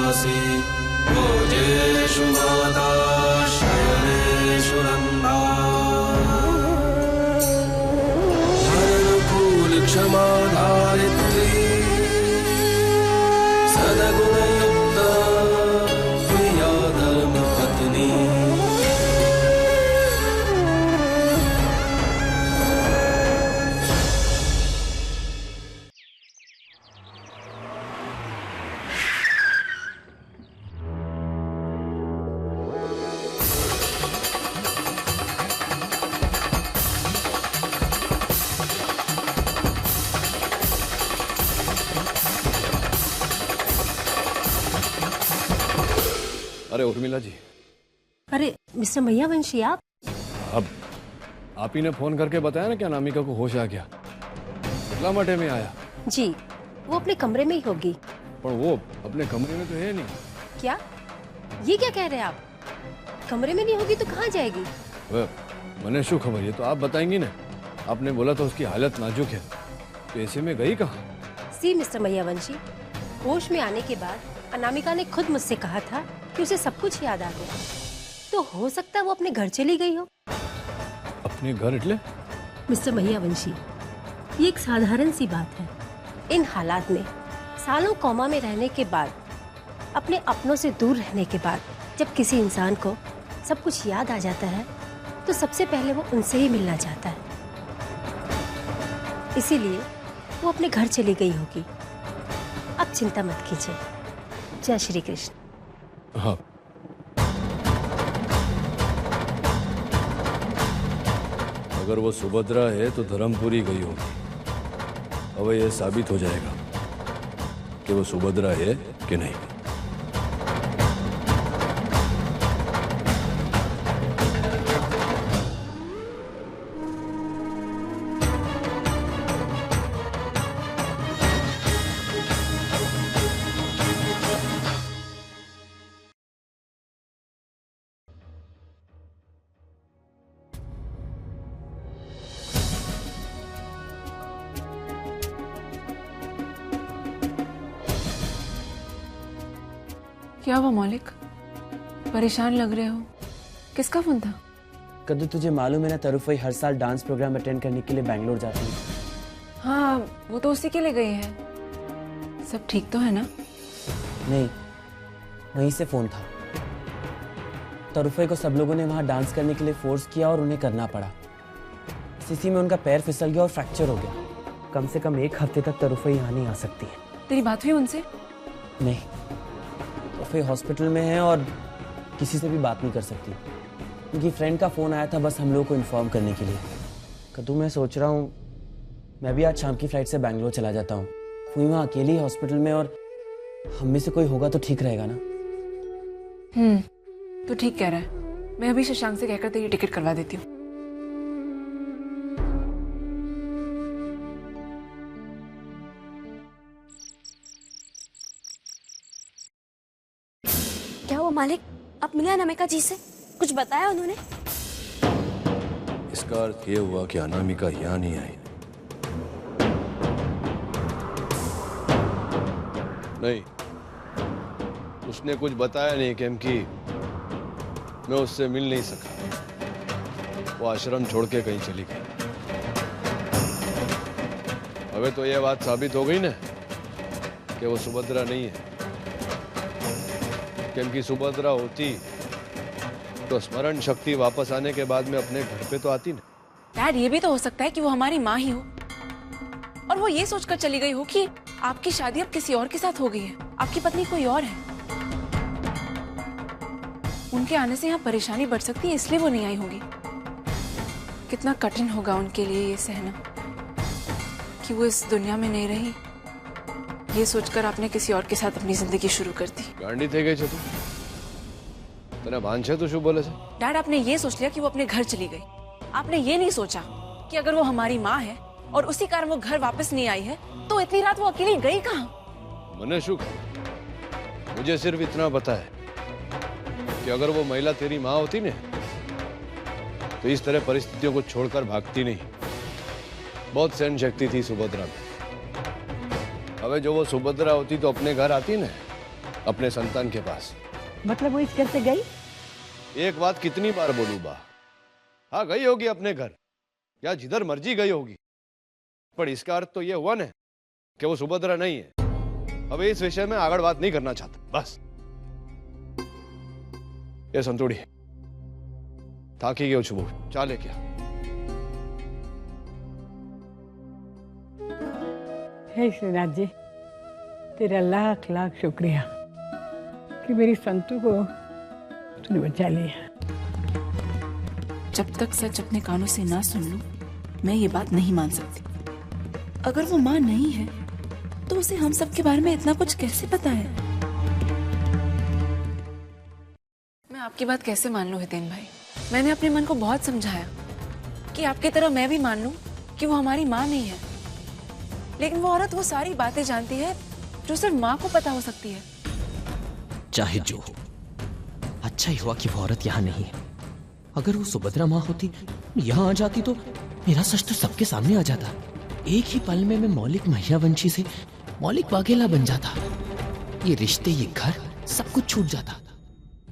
निवासी भोजेषु माता शयनेषु रम्भा धरणकुल क्षमा धारित्री सद्गुणयुक्ता प्रिया धर्मपत्नी। अरे उर्मिला जी। अरे मिस्टर मैयावंशी आप? अब आप ही ने फोन करके बताया ना कि अनामिका को होश आ गया, इतना मटे में आया। जी वो अपने कमरे में ही होगी। पर वो अपने कमरे में तो है नहीं। क्या ये क्या कह रहे हैं आप? कमरे में नहीं होगी तो कहाँ जाएगी? मैंने शू खबर, ये तो आप बताएंगी ना। आपने बोला था उसकी हालत नाजुक है, तो ऐसे में गई कहाँ? सी मिस्टर मैयावंशी, होश में आने के बाद अनामिका ने खुद मुझसे कहा था कि उसे सब कुछ याद आ गया, तो हो सकता है वो अपने घर चली गई हो। अपने घर इटले? मिस्टर मैयावंशी, ये एक साधारण सी बात है। इन हालात में सालों कोमा में रहने के बाद, अपने अपनों से दूर रहने के बाद, जब किसी इंसान को सब कुछ याद आ जाता है तो सबसे पहले वो उनसे ही मिलना चाहता है। इसीलिए वो अपने घर चली गई होगी। अब चिंता मत कीजिए। जय श्री कृष्ण। हाँ, अगर वो सुभद्रा है तो धर्मपुरी गई होगी। अब ये साबित हो जाएगा कि वो सुभद्रा है कि नहीं। क्या हुआ मौलिक, परेशान लग रहे हो? किसका फोन था? कद्दू तुझे मालूम है ना, तरुफई हर साल डांस प्रोग्राम अटेंड करने के लिए बैंगलोर जाती है। हाँ वो तो उसी के लिए गई है। सब ठीक तो है ना? नहीं, वहीं से फोन था। तरुफई को सब लोगों ने वहां डांस करने के लिए फोर्स किया और उन्हें करना पड़ा। इसी में उनका पैर फिसल गया और फ्रैक्चर हो गया। कम से कम 1 हफ्ते तक तरुफई यहाँ नहीं आ सकती है। तेरी बात हुई उनसे? नहीं, तरुफई हॉस्पिटल में है और किसी से भी बात नहीं कर सकती। उनकी फ्रेंड का फोन आया था बस हम लोगों को इन्फॉर्म करने के लिए। कद्दू मैं सोच रहा हूँ मैं भी आज शाम की फ्लाइट से बैंगलोर चला जाता हूँ। फूई वहाँ अकेली हॉस्पिटल में और हम में से कोई होगा तो ठीक रहेगा ना? तो ठीक कह रहा है। मैं अभी शशांक से कहकर तेरी टिकट करवा देती हूँ। क्या हुआ मालिक, आप मिले अनामिका जी से? कुछ बताया उन्होंने? इसका अर्थ ये हुआ कि अनामिका यहाँ नहीं आई। नहीं, उसने कुछ बताया नहीं क्योंकि मैं उससे मिल नहीं सका। वो आश्रम छोड़ के कहीं चली गई। अबे तो ये बात साबित हो गई ना कि वो सुभद्रा नहीं है। क्योंकि सुभद्रा होती तो स्मरण शक्ति वापस आने के बाद में अपने घर पे तो आती ना। डैड, ये भी तो हो सकता है कि वो हमारी माँ ही हो और वो ये सोचकर चली गई हो कि आपकी शादी अब किसी और के साथ हो गई है, आपकी पत्नी कोई और है। उनके आने से यहाँ परेशानी बढ़ सकती है, इसलिए वो नहीं आई होगी। कितना कठिन होगा उनके लिए ये सहना कि वो इस दुनिया में नहीं रही। ये सोचकर आपने किसी और के साथ अपनी जिंदगी शुरू कर दी। गांडी थे गई तू तेरा भान छे तो शू बोले से? डैड, आपने ये सोच लिया कि वो अपने घर चली गई। आपने ये नहीं सोचा कि अगर वो हमारी माँ है और उसी कारण वो घर वापस नहीं आई है तो इतनी रात वो अकेली गई कहाँ? मने शुक, मुझे सिर्फ इतना पता है कि अगर वो महिला तेरी माँ होती ने तो इस तरह परिस्थितियों को छोड़कर भागती नहीं। बहुत सहन शक्ति थी सुभद्रा में। अबे जो वो सुभद्रा होती तो अपने घर आती ना अपने संतान के पास। मतलब वो इस घर से गई? एक बात कितनी बार बोलूं बा? हाँ, गई होगी अपने घर या जिधर मर्जी गई होगी, पर इसका अर्थ तो ये हुआ ना कि वो सुभद्रा नहीं है। अब इस विषय में आगे बात नहीं करना चाहता, बस। ये संतोड़ी थाकी गयो छुबो, चाले क्या? हे श्रीनाथ जी, तेरा लाख लाख शुक्रिया कि मेरी संतू को तूने बचा लिया। जब तक सच अपने कानों से ना सुन लूं, मैं ये बात नहीं मान सकती। अगर वो माँ नहीं है तो उसे हम सब के बारे में इतना कुछ कैसे पता है? मैं आपकी बात कैसे मान लूं हितेन भाई? मैंने अपने मन को बहुत समझाया कि आपकी तरह मैं भी मान लूं कि वो हमारी माँ नहीं है, लेकिन वो औरत वो सारी बातें जानती है जो सिर्फ माँ को पता हो सकती है। चाहे जो हो, अच्छा ही हुआ कि वो औरत यहाँ नहीं है। अगर वो सुभद्रा माँ होती, यहाँ आ जाती तो मेरा सच तो सबके सामने आ जाता। एक ही पल में मैं मौलिक महियावंशी से मौलिक वाघेला बन जाता। ये रिश्ते, ये घर, सब कुछ छूट जाता।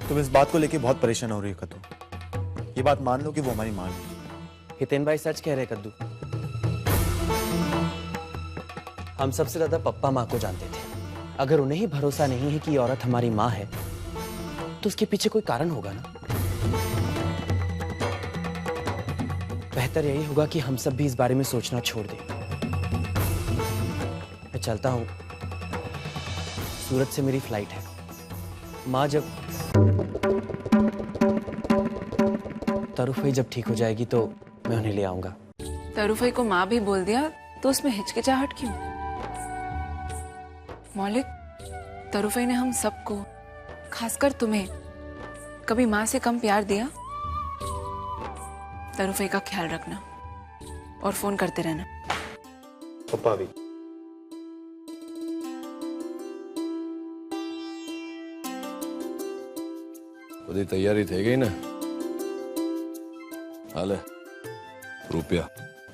तुम इस बात को लेके बहुत परेशान हो रही हो कद्दू। ये बात मान लो कि वो हमारी माँ नहीं। हितेन भाई सच कह रहे कद्दू। हम सबसे ज्यादा पप्पा माँ को जानते थे। अगर उन्हें ही भरोसा नहीं है कि ये औरत हमारी माँ है, तो उसके पीछे कोई कारण होगा ना। बेहतर यही होगा कि हम सब भी इस बारे में सोचना छोड़ दें। मैं चलता हूँ, सूरत से मेरी फ्लाइट है। माँ जब तरुफई जब ठीक हो जाएगी तो मैं उन्हें ले आऊंगा। तरुफई को माँ भी बोल दिया तो उसमें हिचकिचाहट क्यों? मौलिक, तरुफई ने हम सबको, खासकर तुम्हें, कभी माँ से कम प्यार दिया? तरुफई का ख्याल रखना और फोन करते रहना। पप्पा भी। बड़ी तैयारी થઈ गई ना? हाले रुपया।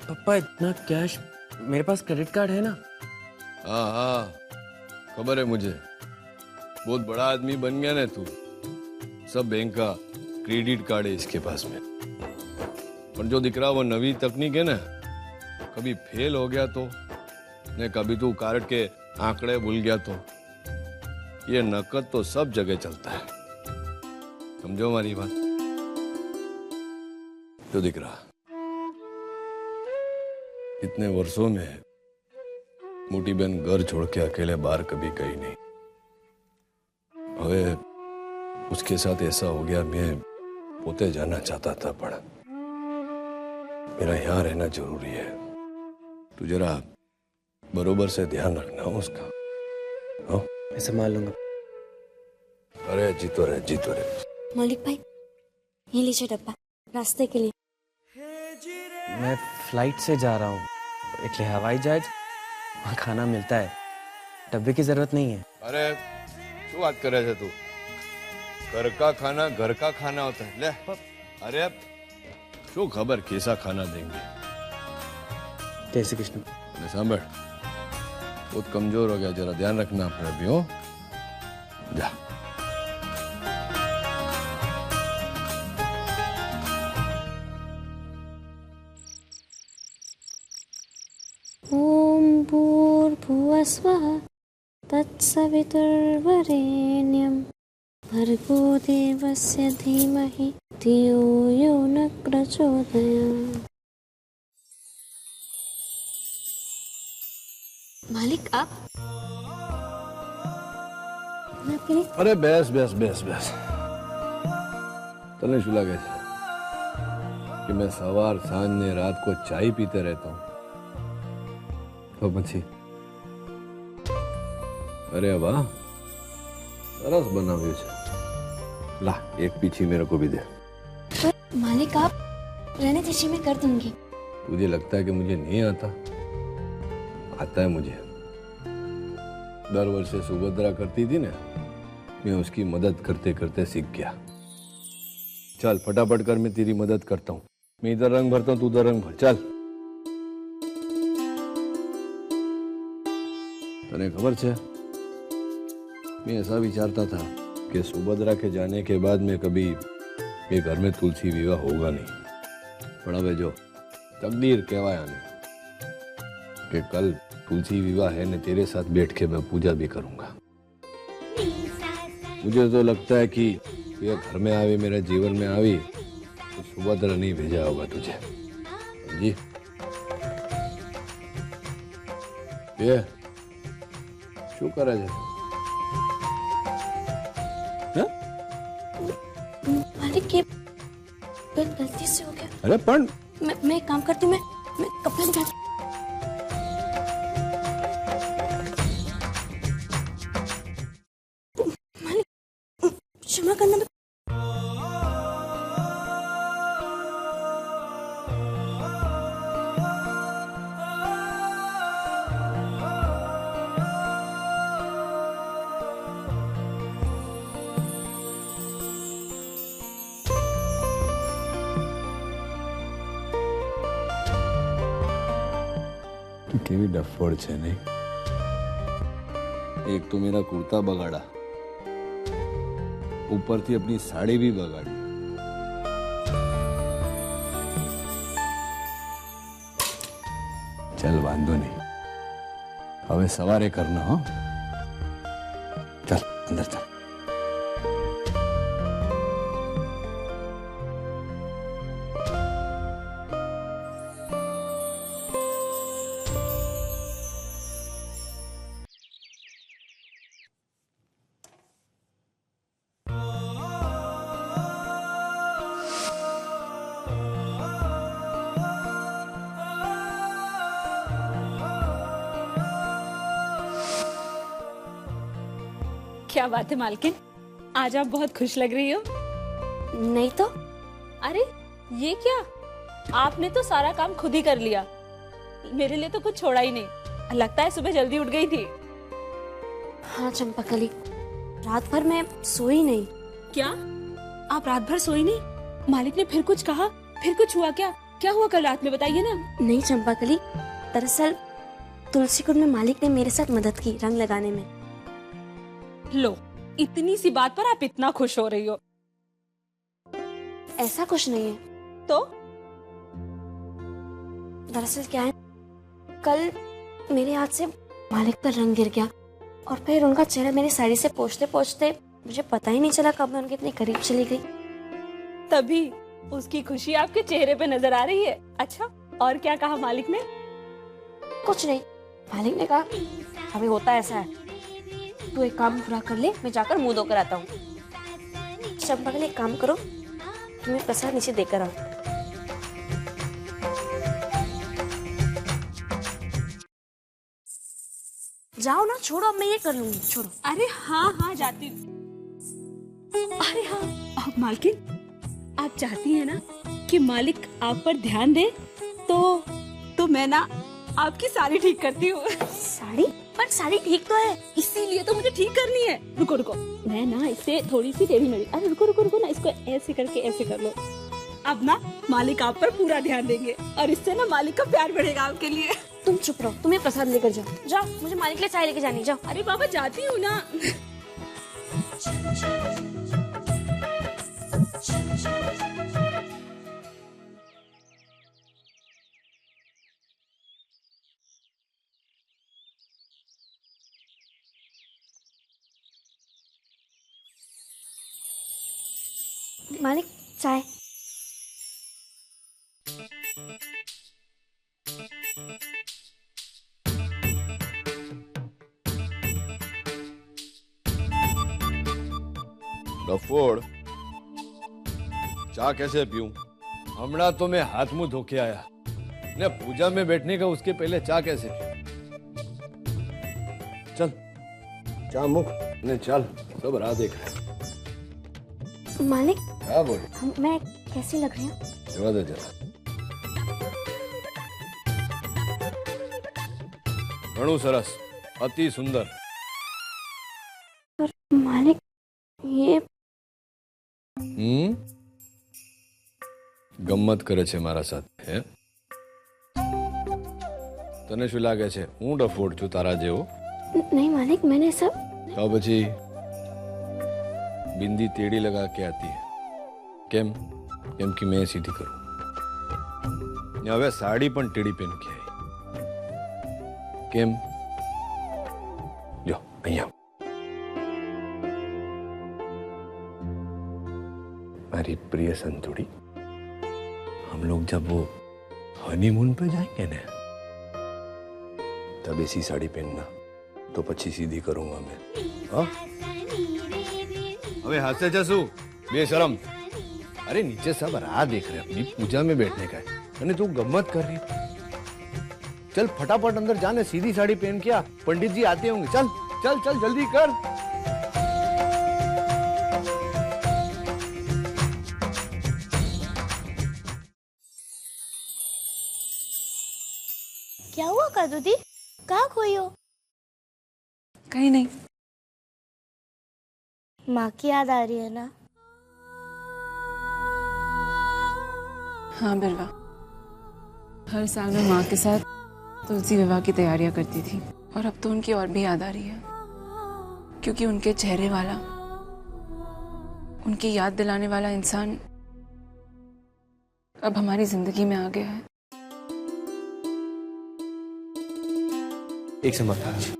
पापा इतना कैश? मेरे पास क्रेडिट कार्ड है ना। हाँ हाँ, खबर है मुझे। बहुत बड़ा आदमी बन गया ना तू। सब बैंक का क्रेडिट कार्ड है इसके पास में। पर जो दिख रहा वो नवी तकनीक है ना, कभी फेल हो गया तो, ने कभी तू कार्ड के आंकड़े भूल गया तो, ये नकद तो सब जगह चलता है। समझो हमारी बात? जो दिख रहा इतने वर्षों में मोटी बहन घर छोड़ के अकेले बाहर कभी गई नहीं। अबे उसके साथ ऐसा हो गया, मैं पोते जाना चाहता था, पर मेरा यहाँ रहना जरूरी है। तू जरा बरोबर से ध्यान रखना उसका। हाँ, मैं संभाल लूंगा। अरे जीतो रहे, जीतो रहे। मौलिक भाई, ये लीजिए डब्बा रास्ते के लिए। मैं फ्लाइट से जा रहा हूँ, इसलिए हवाई जहाज, वहाँ खाना मिलता है, डब्बे की जरूरत नहीं है। अरे શું વાત કરે છે તું? घर का खाना घर का खाना होता है। ले, अरे શું खबर कैसा खाना देंगे? जय श्री कृष्ण। ले सांभळ, बहुत कमजोर हो गया, जरा ध्यान रखना अपने भी। हो जा। ओम भूर्भुवस्वः तत्सवितुर्वरेण्यं भर्गो देवस्य धीमहि धियो यो न प्रचोदयात्। मालिक आप? मैं आपके लिए। अरे बेस बेस बेस बेस। तने શું લાગે છે कि मैं सवार सांझ ने रात को चाय पीते रहता हूँ? तो પછી अरे वाह, सरस बनाव्યું છે। ला एक पीछी मेरे को भी दे। पर मालिक आप रहने दीजिए, मैं कर दूंगी। तुझे लगता है कि मुझे नहीं आता? आता है मुझे। दर वर्षे सुभद्रा करती थी ना, मैं उसकी मदद करते करते सीख गया। चल फटाफट कर, मैं तेरी मदद करता हूँ। मैं इधर रंग भरता हूँ, तू उधर रंग भर। चल। तने खबर है मैं ऐसा विचारता था कि सुभद्रा के जाने के बाद में कभी ये घर में तुलसी विवाह होगा नहीं, पर अब जो तकदीर कहवाया ने कि कल तुलसी विवाह है ने तेरे साथ बैठ के मैं पूजा भी करूंगा। मुझे तो लगता है कि ये घर में आवी, मेरे जीवन में आवी तो सुभद्रा नहीं भेजा होगा तुझे। जी ये शू करे છે? मालिक ये गलती से हो गया। अरे पण मैं एक काम करती हूँ, मैं कपड़े निकाल। मालिक क्षमा करना। કેવી ડફોડ છે નહીં? એક તો મેરા કુર્તા બગાડા, ઉપરથી अपनी साड़ी भी બગાડી। चल વાંધો નહીં, હવે સવારે કરના। હો चल अंदर चल। क्या बात है मालकिन, आज आप बहुत खुश लग रही हो। नहीं तो। अरे ये क्या, आपने तो सारा काम खुद ही कर लिया, मेरे लिए तो कुछ छोड़ा ही नहीं। लगता है सुबह जल्दी उठ गई थी। हाँ चंपाकली, रात भर मैं सोई नहीं। क्या आप रात भर सोई नहीं? मालिक ने फिर कुछ कहा, फिर कुछ हुआ क्या? क्या हुआ कल रात में, बताइए ना। नहीं चंपाकली, दरअसल तुलसी कुंड में मालिक ने मेरे साथ मदद की रंग लगाने में। लो, इतनी सी बात पर आप इतना खुश हो रही हो। ऐसा कुछ नहीं है। तो दरअसल क्या है, कल मेरे हाथ से मालिक का रंग गिर गया और फिर उनका चेहरा मेरी साड़ी से पोंछते पोंछते मुझे पता ही नहीं चला कब मैं उनके इतने करीब चली गई। तभी उसकी खुशी आपके चेहरे पे नजर आ रही है। अच्छा, और क्या कहा मालिक ने? कुछ नहीं, मालिक ने कहा अभी होता ऐसा है, तू एक काम पूरा कर ले, मैं जाकर मुंह धोकर आता हूँ। चंपा के लिए काम करो, तुम्हें प्रसाद नीचे देकर आओ। जाओ ना, छोड़ो, अब मैं ये कर लूंगी, छोड़ो। अरे हाँ हाँ जाती हूँ। अरे हाँ, आप मालकिन, आप चाहती हैं ना कि मालिक आप पर ध्यान दे, तो मैं ना आपकी साड़ी ठीक करती हूँ। साड़ी? पर साड़ी ठीक तो है। इसीलिए तो मुझे ठीक करनी है। रुको रुको, मैं ना इसे थोड़ी सी टेढ़ी मेढ़ी, अरे रुको रुको रुको ना, इसको ऐसे करके ऐसे कर लो। अब ना मालिक आप पर पूरा ध्यान देंगे और इससे ना मालिक का प्यार बढ़ेगा आपके लिए। तुम चुप रहो, तुम्हें प्रसाद लेकर जाओ। जाओ, मुझे मालिक के लिए चाय लेके जानी, जाओ। अरे बाबा जाती हूँ ना। मालिक चाय। डफोड़, चाय कैसे पीऊं? हमड़ा तो मैं हाथ मुंह धो के आया ने, पूजा में बैठने का उसके पहले चाय कैसे पीऊं? चल चाय मुख ने चल, सब राह देख रहे। मालिक क्या बोले? मैं कैसी लग रही हूँ? जवा दे जरा। घणु सरस, अति सुंदर। पर मालिक ये ગમ્મત કરે છે મારા સાથે હે? તને શું લાગે છે હું ડફોડ છું તારા જેવો? नहीं मालिक, मैंने सब તો પછી बिंदी टेढ़ी लगा के आती है केम केम की मैं सीधी करूं ने હવે સાડી પણ ટેડી પહેન કે આવી કેમ લ્યો અહીંયા મારી प्रिय संतुड़ी हम लोग जब वो हनीमून पे जाएंगे ना तब ऐसी साड़ी पहनना तो पछी सीधी करूंगा मैं हाँ अबे हाथ से जसू बेशरम अरे नीचे सब राह देख रहे अपनी पूजा में बैठने का है अरे तू गम्मत कर रही चल फटाफट अंदर जाने सीधी साड़ी पहन के आ पंडित जी आते होंगे चल चल चल जल्दी कर क्या हुआ कादू दी? कहाँ खोई हो? कहीं नहीं। माँ की याद आ रही है ना? हाँ बिरवा, हर साल मैं माँ के साथ तुलसी विवाह की तैयारियां करती थी और अब तो उनकी और भी याद आ रही है क्योंकि उनके चेहरे वाला, उनकी याद दिलाने वाला इंसान अब हमारी जिंदगी में आ गया है। एक सेकंड।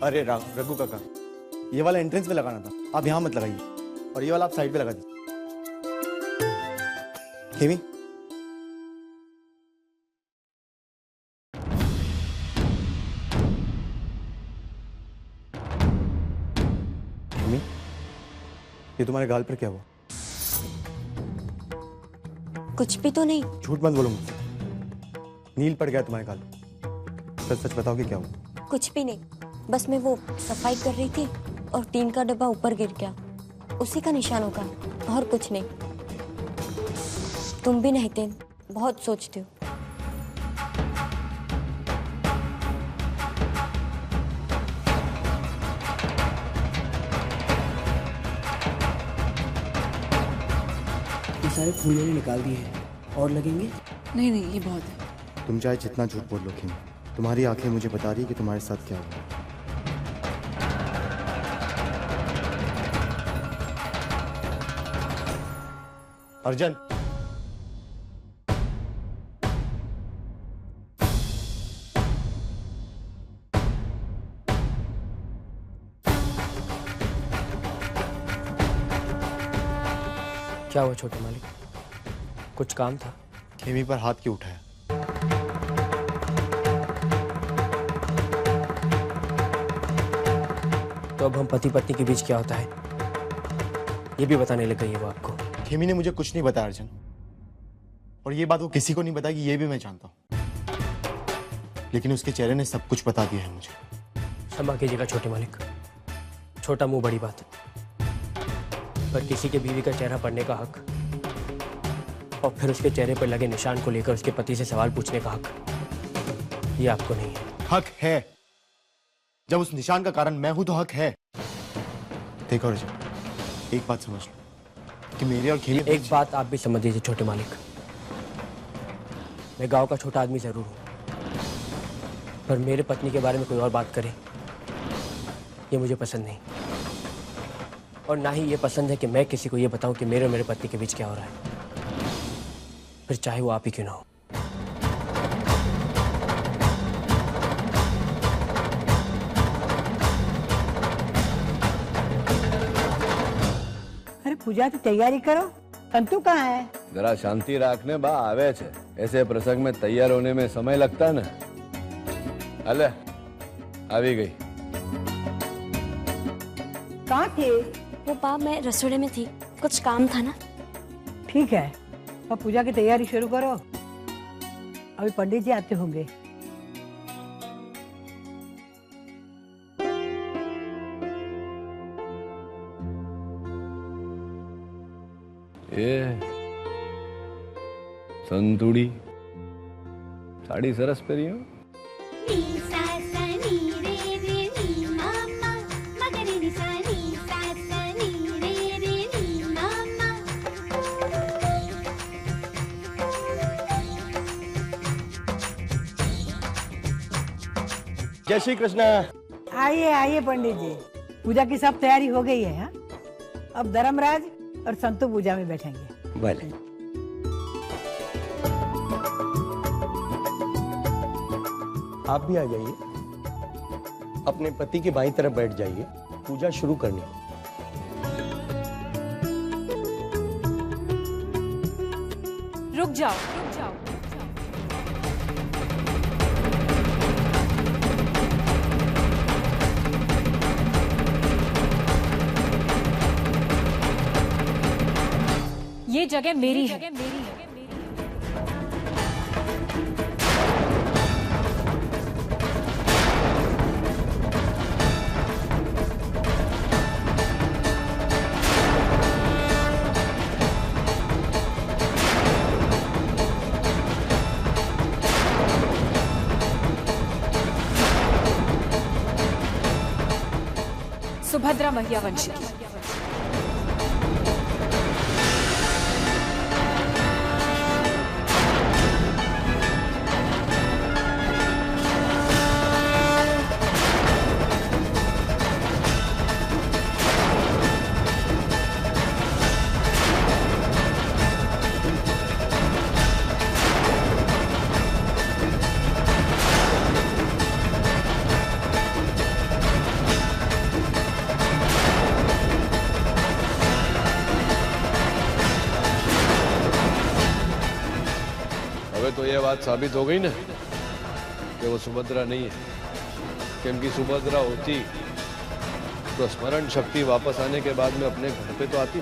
अरे रघु काका, ये वाला एंट्रेंस पे लगाना था, आप यहाँ मत लगाइए और ये वाला आप साइड पे लगा दीजिए। खेमी, खेमी, ये तुम्हारे गाल पर क्या हुआ? कुछ भी तो नहीं। झूठ मत बोलो मुझसे। नील पड़ गया तुम्हारे गाल। सच सच बताओ कि क्या हुआ? कुछ भी नहीं, बस मैं वो सफाई कर रही थी और टीन का डब्बा ऊपर गिर गया, उसी का निशान होगा और कुछ नहीं। तुम भी नहीं थे, बहुत सोचते हो। ये सारे फूल मैंने निकाल दिए हैं, और लगेंगे? नहीं नहीं, ये बहुत है। तुम चाहे जितना झूठ बोल लो खेमी, तुम्हारी आंखें मुझे बता रही है कि तुम्हारे साथ क्या हुआ। अर्जुन, क्या हुआ छोटे मालिक? कुछ काम था? खेमी पर हाथ क्यों उठाया? तो अब हम पति पत्नी के बीच क्या होता है ये भी बताने लग गई है वो आपको। खेमी ने मुझे कुछ नहीं बताया अर्जुन, और ये बात वो किसी को नहीं बताएगी ये भी मैं जानता हूँ, लेकिन उसके चेहरे ने सब कुछ बता दिया है मुझे। क्षमा कीजिएगा छोटे मालिक, छोटा मुंह बड़ी बात, पर किसी के बीवी का चेहरा पढ़ने का हक और फिर उसके चेहरे पर लगे निशान को लेकर उसके पति से सवाल पूछने का हक, ये आपको नहीं है। हक है, जब उस निशान का कारण मैं हूं तो हक है। देखो अर्जुन, एक बात समझ लो कि मेरे और खेमी, एक बात आप भी समझ लीजिए छोटे मालिक, मैं गांव का छोटा आदमी जरूर हूं, पर मेरे पत्नी के बारे में कोई और बात करे ये मुझे पसंद नहीं, और ना ही ये पसंद है कि मैं किसी को ये बताऊं कि मेरे और मेरे पत्नी के बीच क्या हो रहा है, फिर चाहे वो आप ही क्यों ना हो। अरे पूजा की तैयारी करो, संतु कहाँ है? जरा शांति रखने बा आवे छे, ऐसे प्रसंग में तैयार होने में समय लगता है ना। अले आवी गई। कहाँ थे? वो बाप, मैं रसोड़े में थी, कुछ काम था ना। ठीक है, अब पूजा की तैयारी शुरू करो, अभी पंडित जी आते होंगे। ये संतुड़ी साड़ी सरस पहरी हो। जय श्री कृष्ण। आइए आइए पंडित जी, पूजा की सब तैयारी हो गई है? हाँ? अब धर्मराज और संतु पूजा में बैठेंगे। भले। आप भी आ जाइए, अपने पति के बाईं तरफ बैठ जाइए, पूजा शुरू करनी है। रुक जाओ, रुक जाओ। ये जगह मेरी है। सुभद्रा महियावंशी की। तो यह बात साबित हो गई ना कि वो सुभद्रा नहीं है, क्योंकि सुभद्रा होती तो स्मरण शक्ति वापस आने के बाद में अपने घर पे तो आती।